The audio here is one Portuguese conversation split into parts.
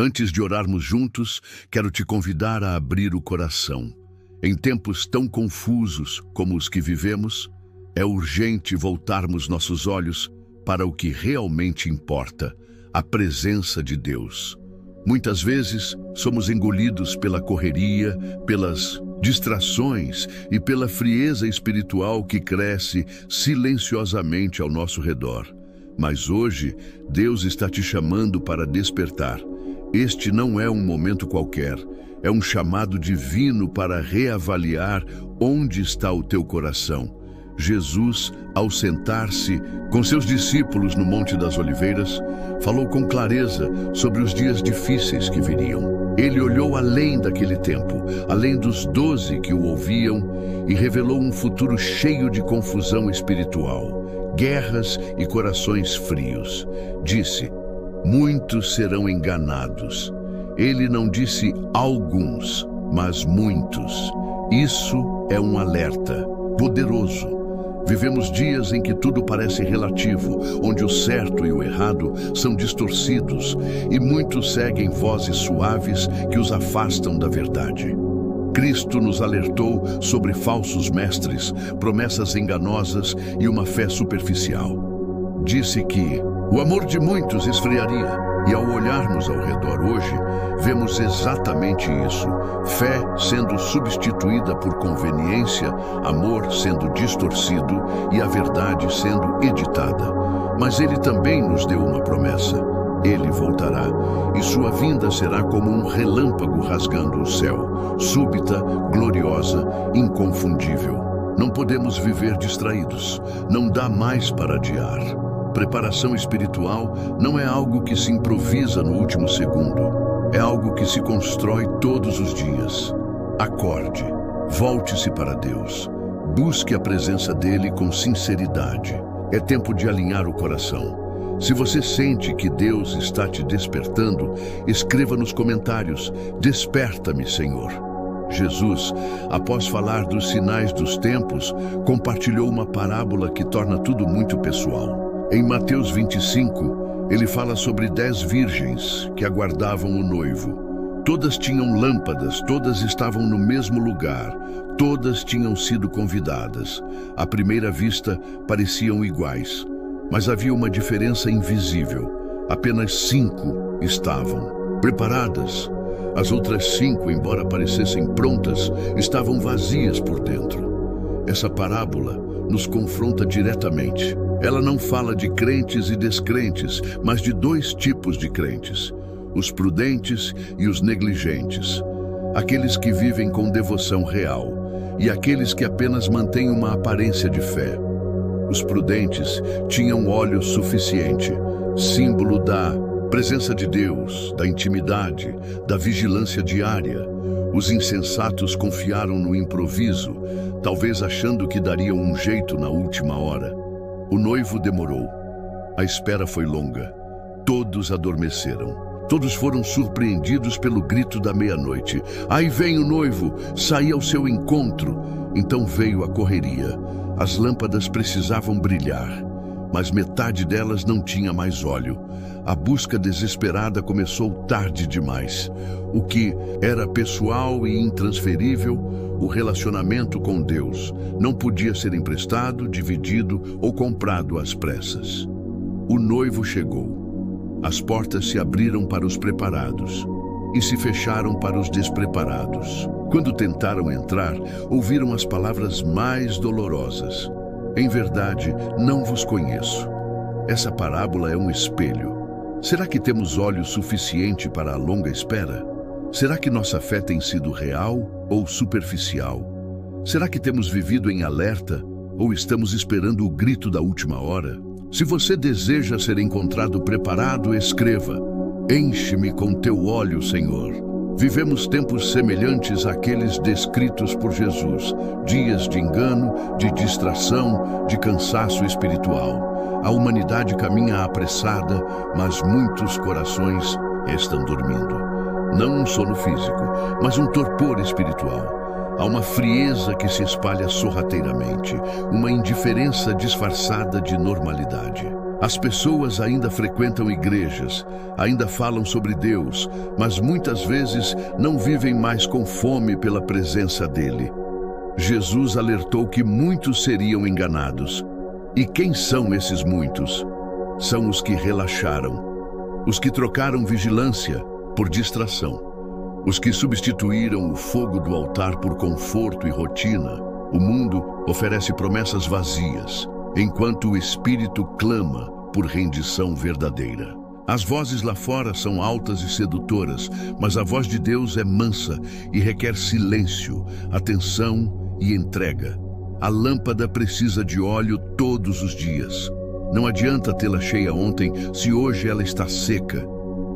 Antes de orarmos juntos, quero te convidar a abrir o coração. Em tempos tão confusos como os que vivemos, é urgente voltarmos nossos olhos para o que realmente importa, a presença de Deus. Muitas vezes, somos engolidos pela correria, pelas distrações e pela frieza espiritual que cresce silenciosamente ao nosso redor. Mas hoje, Deus está te chamando para despertar. Este não é um momento qualquer, é um chamado divino para reavaliar onde está o teu coração. Jesus, ao sentar-se com seus discípulos no Monte das Oliveiras, falou com clareza sobre os dias difíceis que viriam. Ele olhou além daquele tempo, além dos 12 que o ouviam, e revelou um futuro cheio de confusão espiritual, guerras e corações frios. Disse: muitos serão enganados. Ele não disse alguns, mas muitos. Isso é um alerta poderoso. Vivemos dias em que tudo parece relativo, onde o certo e o errado são distorcidos e muitos seguem vozes suaves que os afastam da verdade. Cristo nos alertou sobre falsos mestres, promessas enganosas e uma fé superficial. Disse que o amor de muitos esfriaria, e ao olharmos ao redor hoje, vemos exatamente isso: fé sendo substituída por conveniência, amor sendo distorcido e a verdade sendo editada. Mas Ele também nos deu uma promessa: Ele voltará, e sua vinda será como um relâmpago rasgando o céu, súbita, gloriosa, inconfundível. Não podemos viver distraídos, não dá mais para adiar. Preparação espiritual não é algo que se improvisa no último segundo, é algo que se constrói todos os dias. Acorde, volte-se para Deus, busque a presença dele com sinceridade. É tempo de alinhar o coração. Se você sente que Deus está te despertando, escreva nos comentários: desperta-me, Senhor. Jesus, após falar dos sinais dos tempos, compartilhou uma parábola que torna tudo muito pessoal. Em Mateus 25, ele fala sobre 10 virgens que aguardavam o noivo. Todas tinham lâmpadas, todas estavam no mesmo lugar, todas tinham sido convidadas. À primeira vista, pareciam iguais, mas havia uma diferença invisível. Apenas 5 estavam preparadas. As outras 5, embora parecessem prontas, estavam vazias por dentro. Essa parábola nos confronta diretamente. Ela não fala de crentes e descrentes, mas de 2 tipos de crentes: os prudentes e os negligentes. Aqueles que vivem com devoção real e aqueles que apenas mantêm uma aparência de fé. Os prudentes tinham óleo suficiente, símbolo da presença de Deus, da intimidade, da vigilância diária. Os insensatos confiaram no improviso, talvez achando que dariam um jeito na última hora. O noivo demorou. A espera foi longa. Todos adormeceram. Todos foram surpreendidos pelo grito da meia-noite: aí vem o noivo, saí ao seu encontro. Então veio a correria. As lâmpadas precisavam brilhar, mas metade delas não tinha mais óleo. A busca desesperada começou tarde demais. O que era pessoal e intransferível, o relacionamento com Deus, não podia ser emprestado, dividido ou comprado às pressas. O noivo chegou. As portas se abriram para os preparados e se fecharam para os despreparados. Quando tentaram entrar, ouviram as palavras mais dolorosas: em verdade, não vos conheço. Essa parábola é um espelho. Será que temos óleo suficiente para a longa espera? Será que nossa fé tem sido real ou superficial? Será que temos vivido em alerta ou estamos esperando o grito da última hora? Se você deseja ser encontrado preparado, escreva: enche-me com teu óleo, Senhor. Vivemos tempos semelhantes àqueles descritos por Jesus, dias de engano, de distração, de cansaço espiritual. A humanidade caminha apressada, mas muitos corações estão dormindo. Não um sono físico, mas um torpor espiritual. Há uma frieza que se espalha sorrateiramente, uma indiferença disfarçada de normalidade. As pessoas ainda frequentam igrejas, ainda falam sobre Deus, mas muitas vezes não vivem mais com fome pela presença dele. Jesus alertou que muitos seriam enganados. E quem são esses muitos? São os que relaxaram, os que trocaram vigilância por distração, os que substituíram o fogo do altar por conforto e rotina. O mundo oferece promessas vazias, enquanto o Espírito clama por rendição verdadeira. As vozes lá fora são altas e sedutoras, mas a voz de Deus é mansa e requer silêncio, atenção e entrega. A lâmpada precisa de óleo todos os dias. Não adianta tê-la cheia ontem se hoje ela está seca.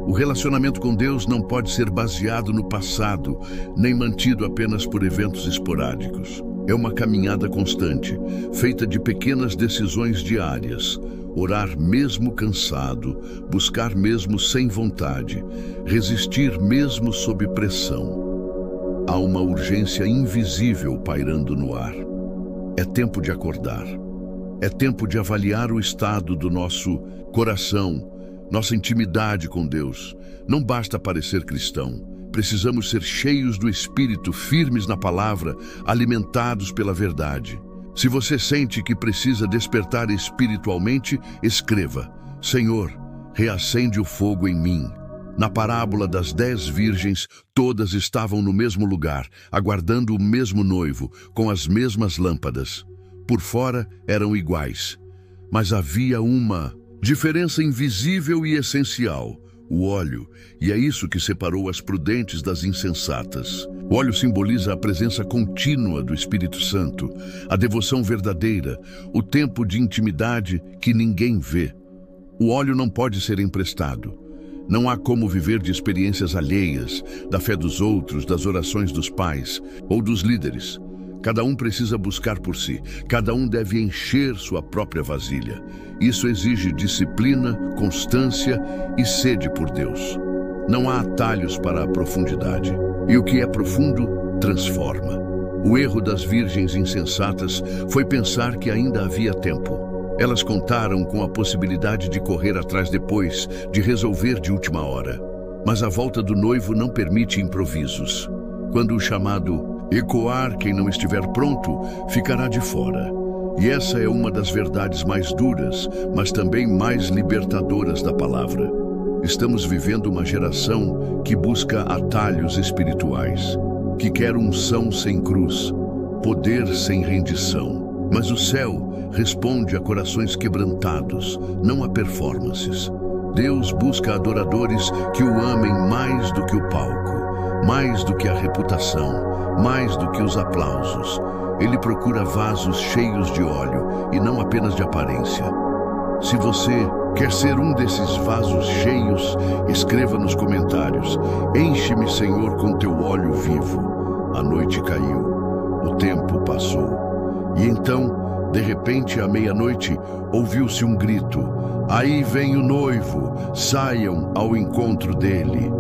O relacionamento com Deus não pode ser baseado no passado, nem mantido apenas por eventos esporádicos. É uma caminhada constante, feita de pequenas decisões diárias. Orar mesmo cansado, buscar mesmo sem vontade, resistir mesmo sob pressão. Há uma urgência invisível pairando no ar. É tempo de acordar. É tempo de avaliar o estado do nosso coração, nossa intimidade com Deus. Não basta parecer cristão. Precisamos ser cheios do Espírito, firmes na palavra, alimentados pela verdade. Se você sente que precisa despertar espiritualmente, escreva: Senhor, reacende o fogo em mim. Na parábola das 10 virgens, todas estavam no mesmo lugar, aguardando o mesmo noivo, com as mesmas lâmpadas. Por fora eram iguais, mas havia uma diferença invisível e essencial: o óleo, e é isso que separou as prudentes das insensatas. O óleo simboliza a presença contínua do Espírito Santo, a devoção verdadeira, o tempo de intimidade que ninguém vê. O óleo não pode ser emprestado. Não há como viver de experiências alheias, da fé dos outros, das orações dos pais ou dos líderes. Cada um precisa buscar por si, cada um deve encher sua própria vasilha. Isso exige disciplina, constância e sede por Deus. Não há atalhos para a profundidade, e o que é profundo transforma. O erro das virgens insensatas foi pensar que ainda havia tempo. Elas contaram com a possibilidade de correr atrás depois, de resolver de última hora. Mas a volta do noivo não permite improvisos. Quando o chamado ecoar, quem não estiver pronto, ficará de fora. E essa é uma das verdades mais duras, mas também mais libertadoras da palavra. Estamos vivendo uma geração que busca atalhos espirituais, que quer unção sem cruz, poder sem rendição. Mas o céu responde a corações quebrantados, não a performances. Deus busca adoradores que o amem mais do que o palco, mais do que a reputação, mais do que os aplausos. Ele procura vasos cheios de óleo e não apenas de aparência. Se você quer ser um desses vasos cheios, escreva nos comentários: Enche-me, Senhor, com teu óleo vivo. A noite caiu, o tempo passou. E então, de repente, à meia-noite, ouviu-se um grito: Aí vem o noivo, saiam ao encontro dele.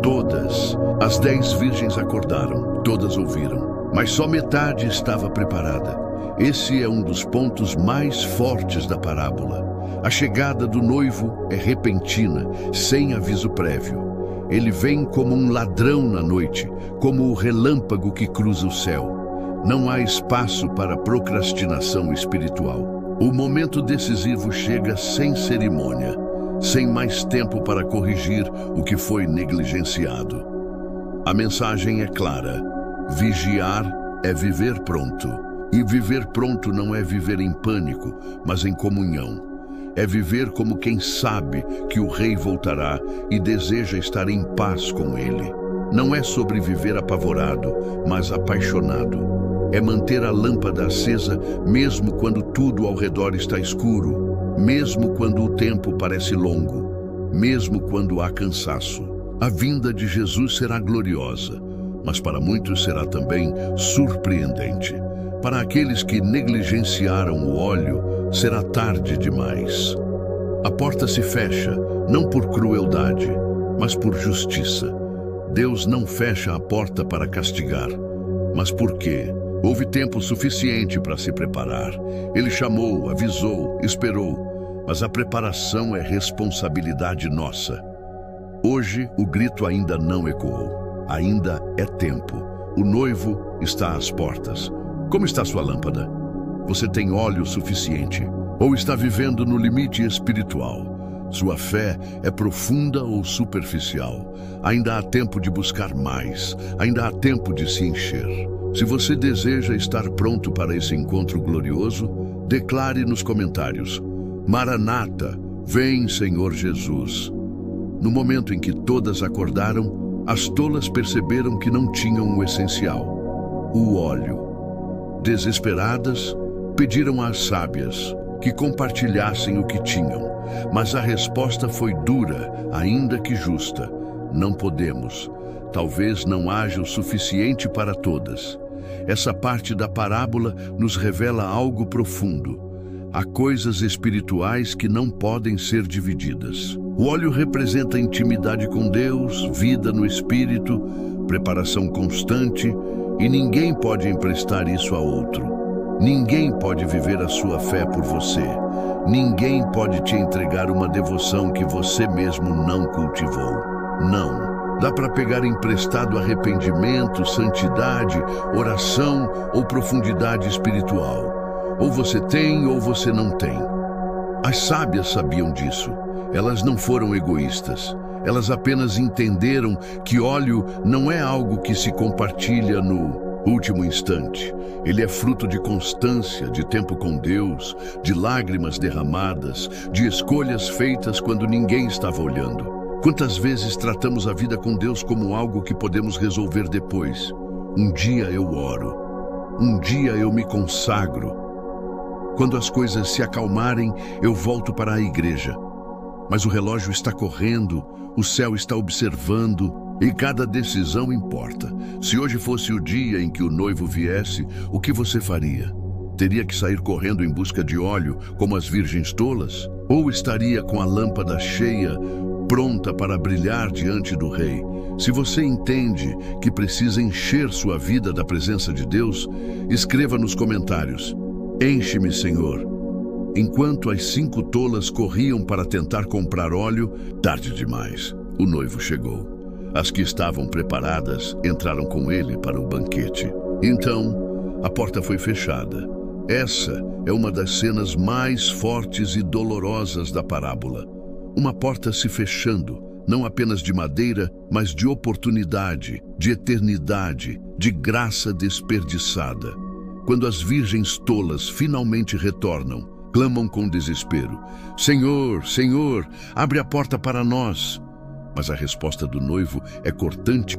Todas as 10 virgens acordaram, todas ouviram, mas só metade estava preparada. Esse é um dos pontos mais fortes da parábola. A chegada do noivo é repentina, sem aviso prévio. Ele vem como um ladrão na noite, como o relâmpago que cruza o céu. Não há espaço para procrastinação espiritual. O momento decisivo chega sem cerimônia, sem mais tempo para corrigir o que foi negligenciado. A mensagem é clara: vigiar é viver pronto. E viver pronto não é viver em pânico, mas em comunhão. É viver como quem sabe que o rei voltará e deseja estar em paz com ele. Não é sobre viver apavorado, mas apaixonado. É manter a lâmpada acesa mesmo quando tudo ao redor está escuro, mesmo quando o tempo parece longo, mesmo quando há cansaço. A vinda de Jesus será gloriosa, mas para muitos será também surpreendente. Para aqueles que negligenciaram o óleo, será tarde demais. A porta se fecha, não por crueldade, mas por justiça. Deus não fecha a porta para castigar, mas porque houve tempo suficiente para se preparar. Ele chamou, avisou, esperou. mas a preparação é responsabilidade nossa. Hoje, o grito ainda não ecoou. Ainda é tempo. O noivo está às portas. Como está sua lâmpada? Você tem óleo suficiente? Ou está vivendo no limite espiritual? Sua fé é profunda ou superficial? Ainda há tempo de buscar mais. Ainda há tempo de se encher. Se você deseja estar pronto para esse encontro glorioso, declare nos comentários: Maranata, vem, Senhor Jesus. No momento em que todas acordaram, as tolas perceberam que não tinham o essencial: o óleo. Desesperadas, pediram às sábias que compartilhassem o que tinham, mas a resposta foi dura, ainda que justa: não podemos. Talvez não haja o suficiente para todas. Essa parte da parábola nos revela algo profundo. Há coisas espirituais que não podem ser divididas. O óleo representa intimidade com Deus, vida no Espírito, preparação constante, e ninguém pode emprestar isso a outro. Ninguém pode viver a sua fé por você. Ninguém pode te entregar uma devoção que você mesmo não cultivou. Não. Dá para pegar emprestado arrependimento, santidade, oração ou profundidade espiritual. Ou você tem ou você não tem. As sábias sabiam disso. Elas não foram egoístas. Elas apenas entenderam que óleo não é algo que se compartilha no último instante. Ele é fruto de constância, de tempo com Deus, de lágrimas derramadas, de escolhas feitas quando ninguém estava olhando. Quantas vezes tratamos a vida com Deus como algo que podemos resolver depois? Um dia eu oro. Um dia eu me consagro. Quando as coisas se acalmarem, eu volto para a igreja. Mas o relógio está correndo, o céu está observando, e cada decisão importa. Se hoje fosse o dia em que o noivo viesse, o que você faria? Teria que sair correndo em busca de óleo, como as virgens tolas? Ou estaria com a lâmpada cheia, pronta para brilhar diante do rei? Se você entende que precisa encher sua vida da presença de Deus, escreva nos comentários: enche-me, Senhor. Enquanto as 5 tolas corriam para tentar comprar óleo, tarde demais. O noivo chegou. As que estavam preparadas entraram com ele para o banquete. Então, a porta foi fechada. Essa é uma das cenas mais fortes e dolorosas da parábola. Uma porta se fechando, não apenas de madeira, mas de oportunidade, de eternidade, de graça desperdiçada. Quando as virgens tolas finalmente retornam, clamam com desespero: Senhor, Senhor, abre a porta para nós. Mas a resposta do noivo é cortante